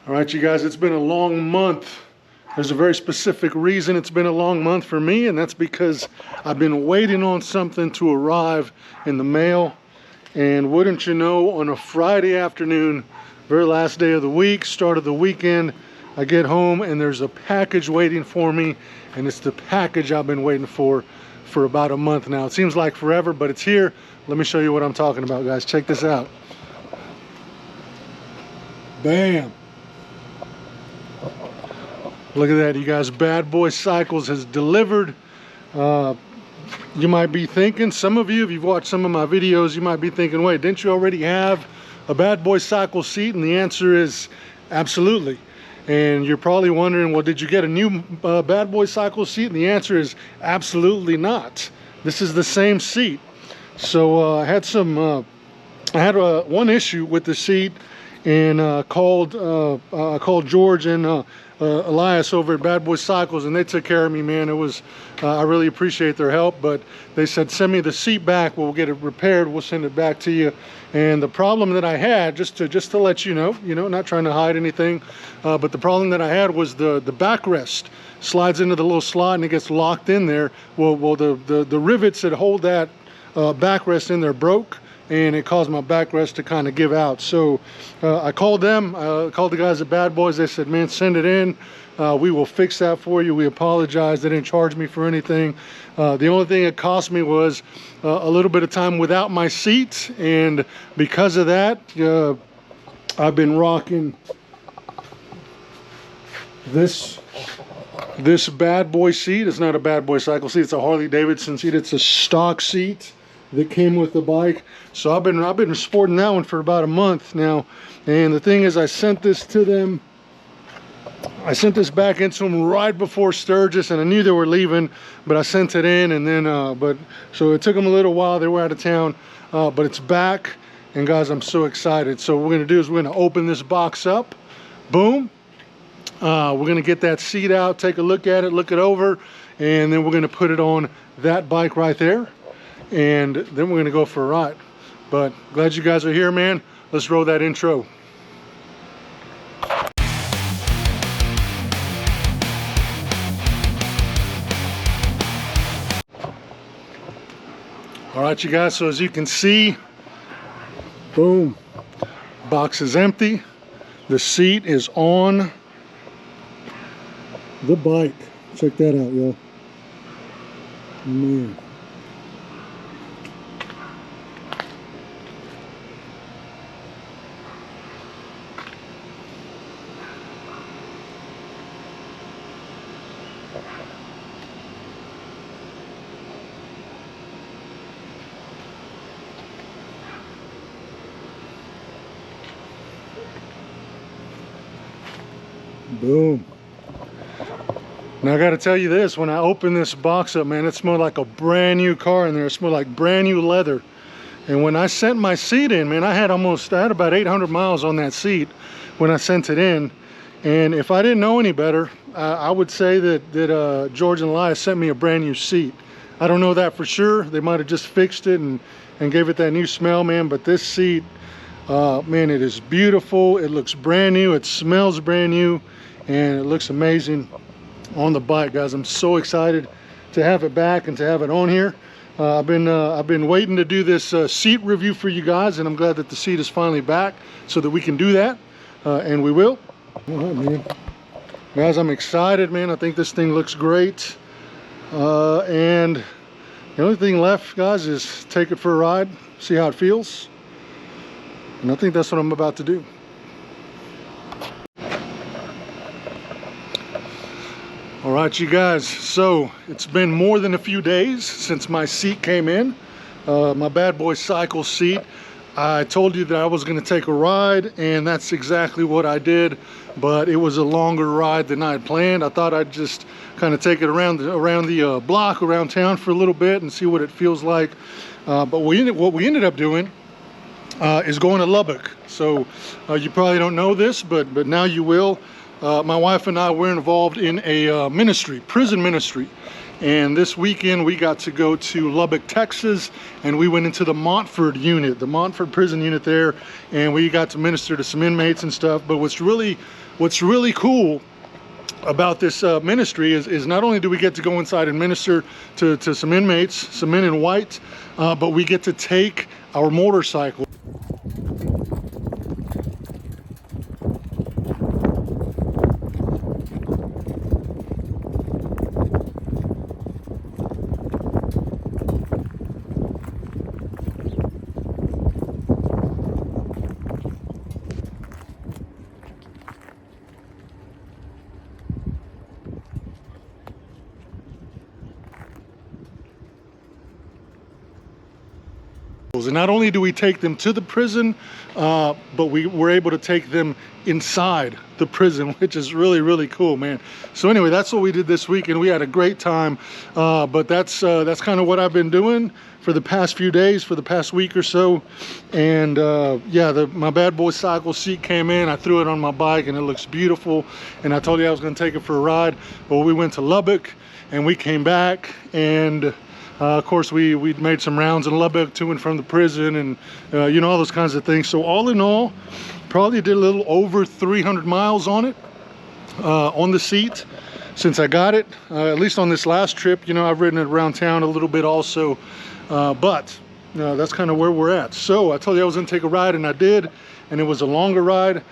All right, you guys, it's been a long month. There's a very specific reason it's been a long month for me, and that's because I've been waiting on something to arrive in the mail. And wouldn't you know, on a Friday afternoon, very last day of the week, start of the weekend, I get home and there's a package waiting for me, and it's the package I've been waiting for about a month now. It seems like forever, but it's here. Let me show you what I'm talking about, guys. Check this out. Bam. Look at that, you guys. Bad Boy Cyclez has delivered. You might be thinking, some of you, if you've watched some of my videos, you might be thinking, wait, didn't you already have a Bad Boy Cyclez seat? And the answer is absolutely. And you're probably wondering, well, did you get a new Bad Boy Cyclez seat? And the answer is absolutely not. This is the same seat. So I had one issue with the seat, and called George and Elias over at Bad Boy Cyclez, and they took care of me, man. It was I really appreciate their help, but they said send me the seat back, we'll get it repaired, we'll send it back to you. And the problem that I had, just to let you know, not trying to hide anything, but the problem that I had was the backrest slides into the little slot and it gets locked in there. Well, the rivets that hold that backrest in there broke, and it caused my backrest to kind of give out. So I called them, called the guys at Bad Boys. They said, man, send it in. We will fix that for you. We apologize. They didn't charge me for anything. The only thing it cost me was a little bit of time without my seat. And because of that, I've been rocking this Bad Boy seat. It's not a Bad Boy Cyclez seat. It's a Harley Davidson seat. It's a stock seat that came with the bike. So I've been sporting that one for about a month now. And the thing is, I sent this to them. I sent this back into them right before Sturgis, and I knew they were leaving, but I sent it in, and then so it took them a little while. They were out of town, but it's back. And guys, I'm so excited. So what we're gonna do is we're gonna open this box up. Boom. We're gonna get that seat out, take a look at it, look it over, and then we're gonna put it on that bike right there. And then we're gonna go for a ride. But glad you guys are here, man. Let's roll that intro. All right, you guys, so as you can see, boom, box is empty. The seat is on the bike. Check that out, y'all. Man. Boom. Now I gotta tell you this, when I opened this box up, man, it smelled like a brand new car in there. It smelled like brand new leather. And when I sent my seat in, man, I had about 800 miles on that seat when I sent it in. And if I didn't know any better, I would say that George and Elias sent me a brand new seat. I don't know that for sure. They might have just fixed it and gave it that new smell, man. But this seat, man, it is beautiful. It looks brand new. It smells brand new. And it looks amazing on the bike, guys. I'm so excited to have it back and to have it on here. I've been waiting to do this seat review for you guys, and I'm glad that the seat is finally back so that we can do that, and we will. All right, man. Guys, I'm excited, man. I think this thing looks great. And the only thing left, guys, is take it for a ride, see how it feels. And I think that's what I'm about to do. All right, you guys, so it's been more than a few days since my seat came in, my Bad Boy Cyclez seat. I told you that I was going to take a ride, and that's exactly what I did, but it was a longer ride than I had planned. I thought I'd just kind of take it around the block, around town for a little bit and see what it feels like. But what we ended up doing is going to Lubbock. So you probably don't know this, but now you will. My wife and I were involved in a prison ministry, And this weekend we got to go to Lubbock, Texas, and we went into the Montford unit, the Montford prison unit there, and we got to minister to some inmates and stuff. But what's really cool about this ministry is not only do we get to go inside and minister to some inmates, some men in white, but we get to take our motorcycle. And not only do we take them to the prison, but we were able to take them inside the prison, which is really cool, man. So anyway, that's what we did this week, and we had a great time. But that's kind of what I've been doing for the past few days, for the past week or so. And yeah, my Bad Boy Cyclez seat came in. I threw it on my bike, and it looks beautiful. And I told you I was going to take it for a ride. But we went to Lubbock, and we came back, and of course, we made some rounds in Lubbock to and from the prison, and you know, all those kinds of things. So all in all, probably did a little over 300 miles on it, on the seat, since I got it. At least on this last trip, you know, I've ridden it around town a little bit also, but that's kind of where we're at. So I told you I was going to take a ride, and I did, and it was a longer ride.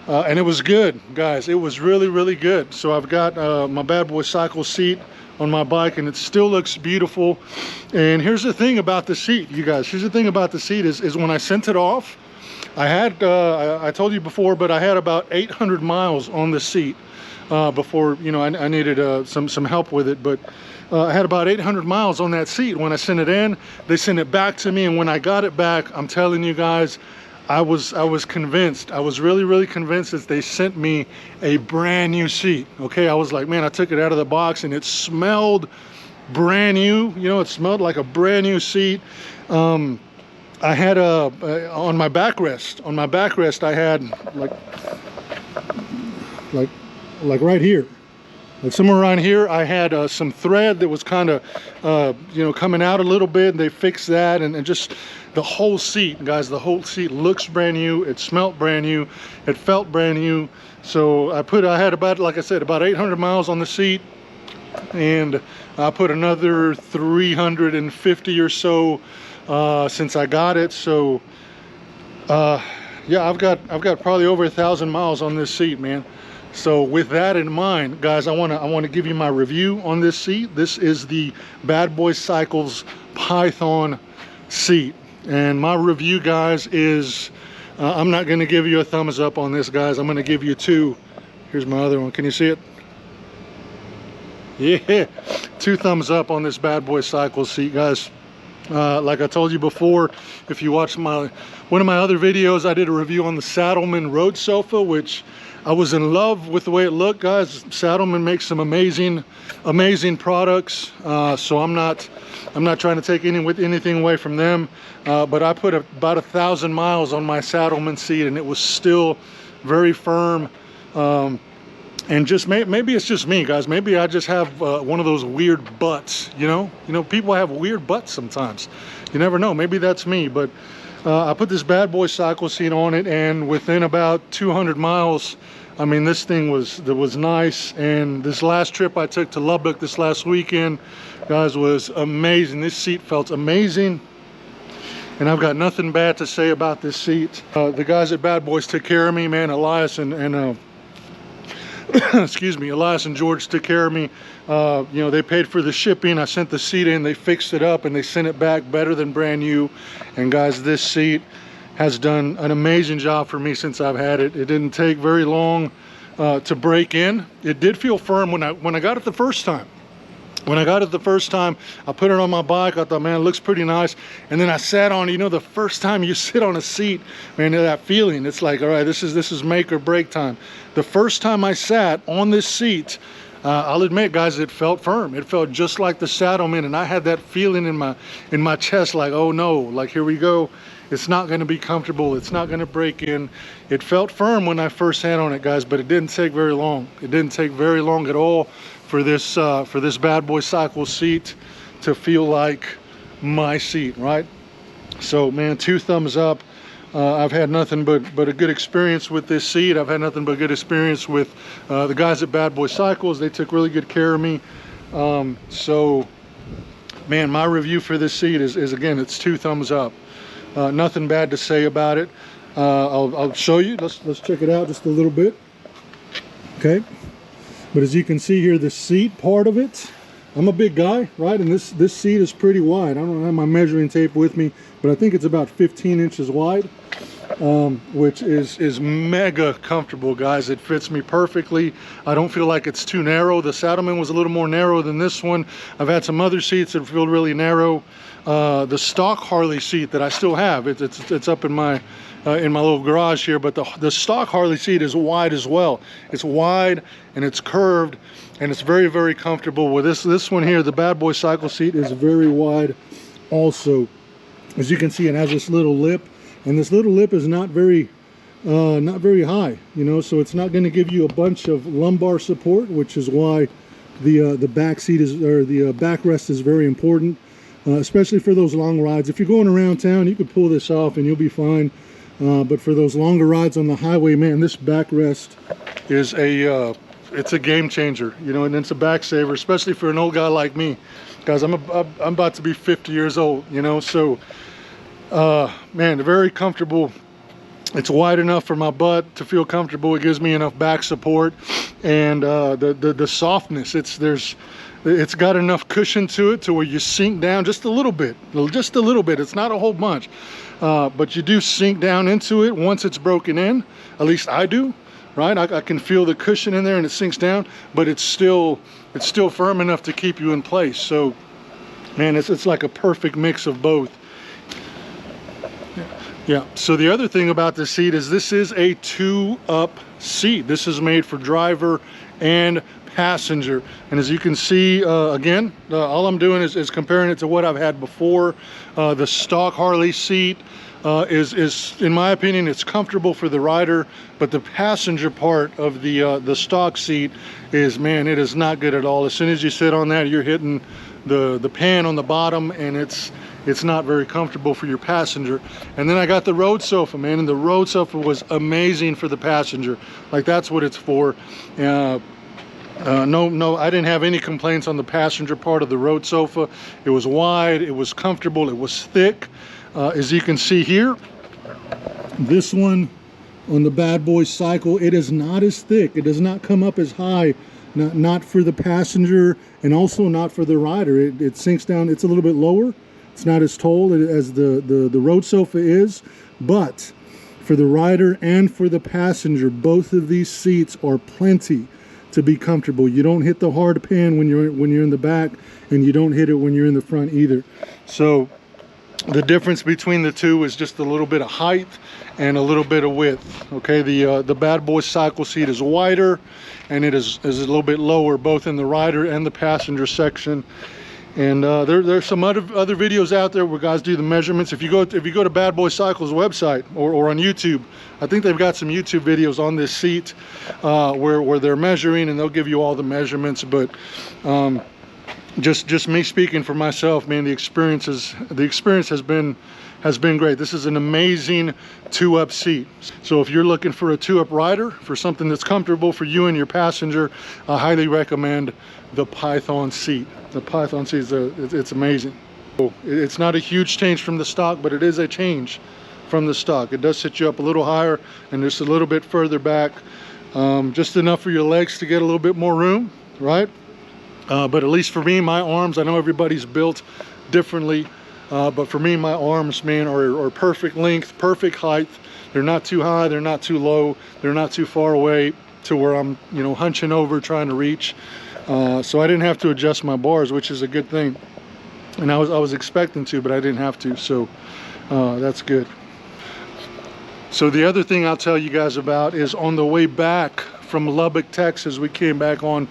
And it was good, guys. It was really good. So I've got my Bad Boy Cyclez seat on my bike, and it still looks beautiful. And here's the thing about the seat, you guys. Here's the thing about the seat is when I sent it off, I had, I told you before, but I had about 800 miles on the seat before, you know, I needed some help with it. But I had about 800 miles on that seat. When I sent it in, they sent it back to me, and when I got it back, I'm telling you guys, I was convinced. I was really convinced that they sent me a brand new seat. Okay, I was like, man, I took it out of the box and it smelled brand new. You know, it smelled like a brand new seat. I had on my backrest. On my backrest, I had like right here. And somewhere around here, I had some thread that was kind of, you know, coming out a little bit. And they fixed that, and just the whole seat, guys. The whole seat looks brand new. It smelled brand new. It felt brand new. So I had about, like I said, about 800 miles on the seat, and I put another 350 or so since I got it. So yeah, I've got probably over 1,000 miles on this seat, man. So with that in mind, guys, I want to give you my review on this seat. This is the Bad Boy Cyclez Python seat, and my review, guys, is I'm not going to give you a thumbs up on this, guys. I'm going to give you 2. Here's my other one. Can you see it? Yeah, 2 thumbs up on this Bad Boy Cyclez seat, guys. Like I told you before, if you watched one of my other videos, I did a review on the Saddlemen Road Sofa, which I was in love with the way it looked, guys. Saddlemen makes some amazing products. So I'm not trying to take anything away from them. But I put about 1,000 miles on my Saddlemen seat, and it was still very firm. And just maybe it's just me, guys. Maybe I just have one of those weird butts, you know? You know, people have weird butts sometimes. You never know. Maybe that's me. But I put this Bad Boy Cyclez seat on it, and within about 200 miles, I mean, this thing was nice. And this last trip I took to Lubbock this last weekend, guys, was amazing. This seat felt amazing, and I've got nothing bad to say about this seat. The guys at Bad Boys took care of me, man. Elias and excuse me, Elias and George took care of me. You know, they paid for the shipping. I sent the seat in, they fixed it up, and they sent it back better than brand new. And guys, this seat has done an amazing job for me since I've had it. It didn't take very long to break in. It did feel firm when I got it the first time. When I got it the first time, I put it on my bike. I thought, man, it looks pretty nice. And then I sat on, you know, the first time you sit on a seat, man, that feeling, it's like, all right, this is make or break time. The first time I sat on this seat, I'll admit, guys, it felt firm. It felt just like the Saddlemen, and I had that feeling in my chest, like, oh no, like, here we go. it's not going to be comfortable. It's not going to break in. It felt firm when I first sat on it, guys, but it didn't take very long. It didn't take very long at all for this Bad Boy Cyclez seat to feel like my seat, right? So man, 2 thumbs up. I've had nothing but a good experience with this seat. I've had nothing but good experience with the guys at Bad Boy Cyclez. They took really good care of me. So man, my review for this seat is again, it's 2 thumbs up. Nothing bad to say about it. I'll show you. Let's check it out just a little bit. Okay, but as you can see here, the seat part of it, I'm a big guy, right? And this seat is pretty wide. I don't have my measuring tape with me, but I think it's about 15 inches wide, which is mega comfortable, guys. It fits me perfectly. I don't feel like it's too narrow. The Saddleman was a little more narrow than this one. I've had some other seats that feel really narrow. The stock Harley seat that I still have, it's up in my little garage here, but the stock Harley seat is wide as well. It's wide and it's curved and it's very, very comfortable. With this one here, the Bad Boy Cyclez seat is very wide also. As you can see, it has this little lip, and this little lip is not very high, you know, so it's not going to give you a bunch of lumbar support, which is why the back seat is, or the backrest is very important. Especially for those long rides. If you're going around town, you could pull this off and you'll be fine. But for those longer rides on the highway, man, this backrest is it's a game changer, you know, and it's a back saver, especially for an old guy like me. Guys, I'm about to be 50 years old, you know, so man, very comfortable. It's wide enough for my butt to feel comfortable. It gives me enough back support, and the softness. It's got enough cushion to it to where you sink down just a little bit. It's not a whole bunch, but you do sink down into it once it's broken in. At least I do, right? I can feel the cushion in there and it sinks down, but it's still firm enough to keep you in place. So, man, it's like a perfect mix of both. Yeah, so the other thing about this seat is this is a 2-up seat. This is made for driver and passenger. And as you can see, again, all I'm doing is comparing it to what I've had before. The stock Harley seat is, in my opinion, it's comfortable for the rider, but the passenger part of the stock seat is, man, it is not good at all. As soon as you sit on that, you're hitting the pan on the bottom, and it's not very comfortable for your passenger. And then I got the road sofa, man, and the road sofa was amazing for the passenger. Like, that's what it's for. No, I didn't have any complaints on the passenger part of the road sofa. It was wide, it was comfortable, it was thick. As you can see here, this one on the Bad Boy Cyclez, it is not as thick. It does not come up as high. Not for the passenger, and also not for the rider. It sinks down. It's a little bit lower. It's not as tall as the road sofa is, but for the rider and for the passenger, both of these seats are plenty to be comfortable. You don't hit the hard pan when you're in the back, and you don't hit it when you're in the front either. So the difference between the two is just a little bit of height and a little bit of width. Okay, the Bad Boy Cyclez seat is wider, and it is a little bit lower, both in the rider and the passenger section. And there's some other videos out there where guys do the measurements. If you go to Bad Boy Cyclez website or on YouTube, I think they've got some YouTube videos on this seat where they're measuring, and they'll give you all the measurements. But just me speaking for myself, man, the experience has been great. This is an amazing 2-up seat. So if you're looking for a 2-up rider, for something that's comfortable for you and your passenger, I highly recommend the Python seat. The Python seat it's amazing. It's not a huge change from the stock, but it is a change from the stock. It does sit you up a little higher and just a little bit further back, just enough for your legs to get a little bit more room, right? But at least for me, my arms, I know everybody's built differently, but for me, my arms, man, are perfect length, perfect height. They're not too high, they're not too low, they're not too far away to where I'm, you know, hunching over trying to reach. So I didn't have to adjust my bars, which is a good thing. And I was expecting to, but I didn't have to, so that's good. So the other thing I'll tell you guys about is on the way back from Lubbock, Texas, we came back on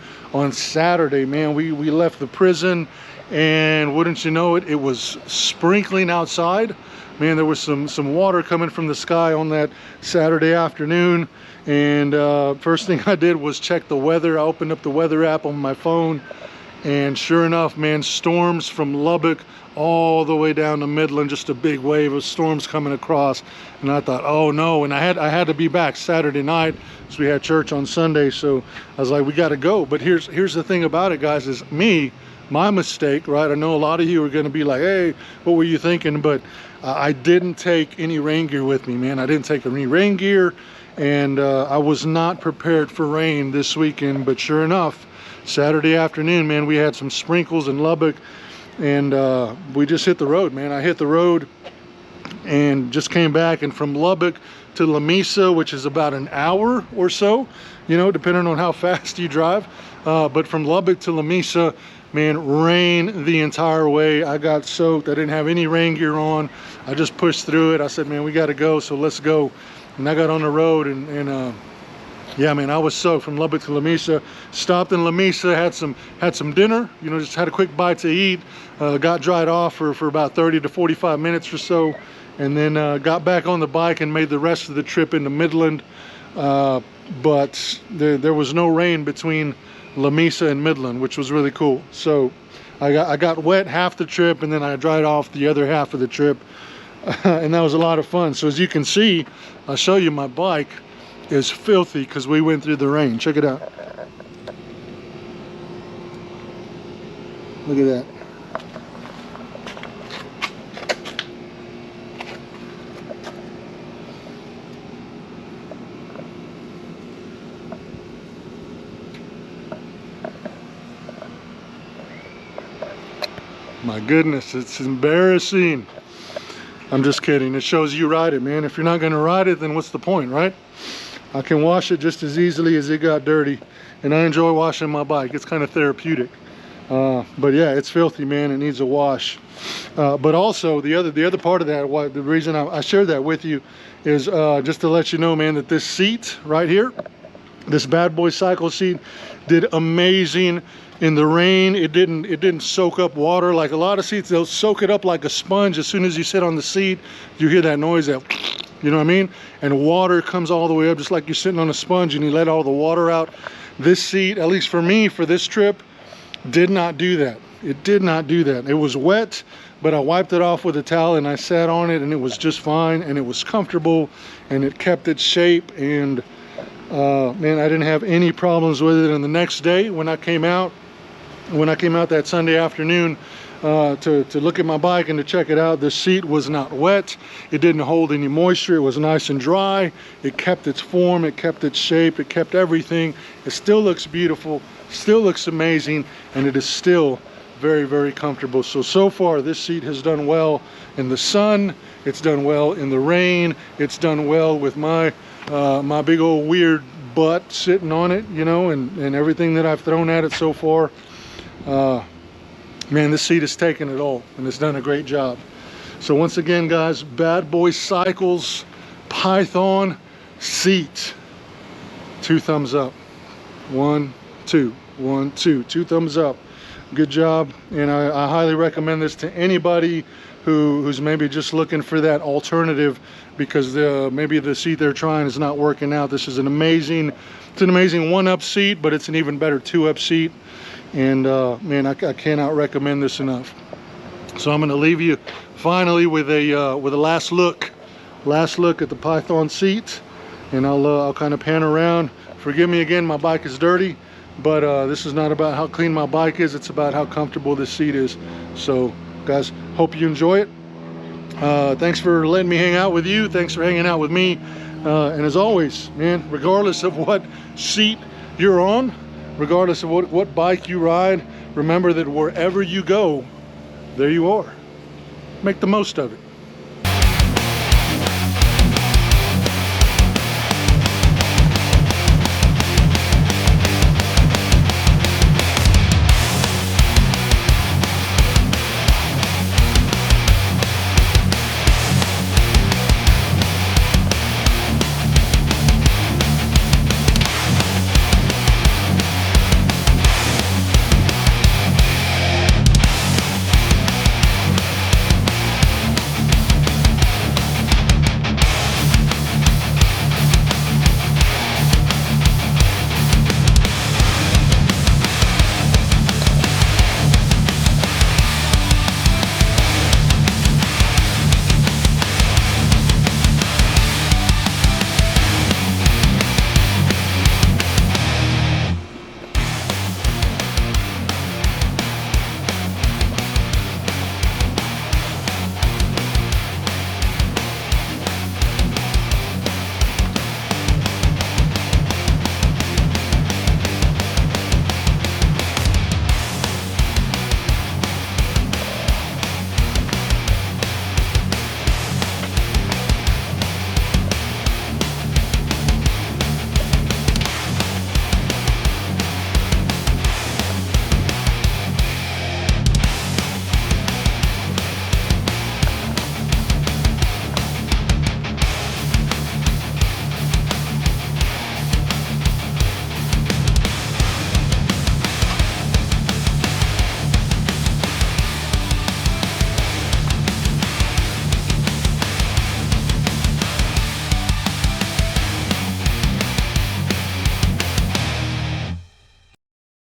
Saturday, man. We left the prison, and wouldn't you know it, it was sprinkling outside. Man, there was some water coming from the sky on that Saturday afternoon. And first thing I did was check the weather. I opened up the weather app on my phone, and sure enough, man, storms from Lubbock all the way down to Midland, just a big wave of storms coming across. And I thought, oh no. And I had to be back Saturday night, because we had church on Sunday. So I was like, we got to go. But here's the thing about it, guys, is my mistake, right? I know a lot of you are going to be like, hey, what were you thinking? But I didn't take any rain gear with me, man. I didn't take any rain gear, and I was not prepared for rain this weekend. But sure enough, Saturday afternoon, man, we had some sprinkles in Lubbock, and we just hit the road, man. I hit the road and just came back, and from Lubbock to La Mesa, which is about an hour or so, you know, depending on how fast you drive. But from Lubbock to La Mesa, man, rain the entire way. I got soaked. I didn't have any rain gear on. I just pushed through it. I said, man, we got to go, so let's go. And I got on the road, and yeah, man, I was soaked from Lubbock to La Mesa. Stopped in La Mesa, had some dinner, you know, just had a quick bite to eat. Got dried off for about 30 to 45 minutes or so, and then got back on the bike and made the rest of the trip into Midland. But there was no rain between La Mesa and Midland, which was really cool. So I got wet half the trip, and then I dried off the other half of the trip. And that was a lot of fun. So as you can see, I'll show you, my bike is filthy because we went through the rain. Check it out. Look at that. My goodness, it's embarrassing. I'm just kidding. It shows you ride it, man. If you're not gonna ride it, then what's the point, right? I can wash it just as easily as it got dirty, and I enjoy washing my bike. It's kind of therapeutic. But yeah, it's filthy, man. It needs a wash. But also the other part of that, the reason I shared that with you is just to let you know, man, that this seat right here, this Bad Boy Cyclez seat, did amazing in the rain. It didn't soak up water like a lot of seats. They'll soak it up like a sponge. As soon as you sit on the seat, you hear that noise, that, you know what I mean? And water comes all the way up, just like you're sitting on a sponge and you let all the water out. This seat, at least for me, for this trip, did not do that. It did not do that. It was wet, but I wiped it off with a towel and I sat on it, and it was just fine, and it was comfortable, and it kept its shape. And man, I didn't have any problems with it. And the next day when I came out that Sunday afternoon to look at my bike and to check it out, the seat was not wet. It didn't hold any moisture. It was nice and dry. It kept its form. It kept its shape. It kept everything. It still looks beautiful, still looks amazing, and it is still very, very comfortable. So far this seat has done well in the sun. It's done well in the rain. It's done well with my my big old weird butt sitting on it, you know, and everything that I've thrown at it so far. Man, this seat has taken it all, and it's done a great job. So once again, guys, Bad Boy Cyclez Python seat. 2 thumbs up. 1, 2, 1, 2. 2 thumbs up. Good job. And I highly recommend this to anybody who's maybe just looking for that alternative, because maybe the seat they're trying is not working out. This is an amazing 1-up seat, but it's an even better 2-up seat. And man, I cannot recommend this enough. So I'm going to leave you finally with a last look at the Python seat, and I'll kind of pan around. Forgive me again, my bike is dirty, but this is not about how clean my bike is. It's about how comfortable this seat is. So guys, hope you enjoy it. Thanks for letting me hang out with you. Thanks for hanging out with me. And as always, man, regardless of what seat you're on, regardless of what bike you ride, remember that wherever you go, there you are. Make the most of it.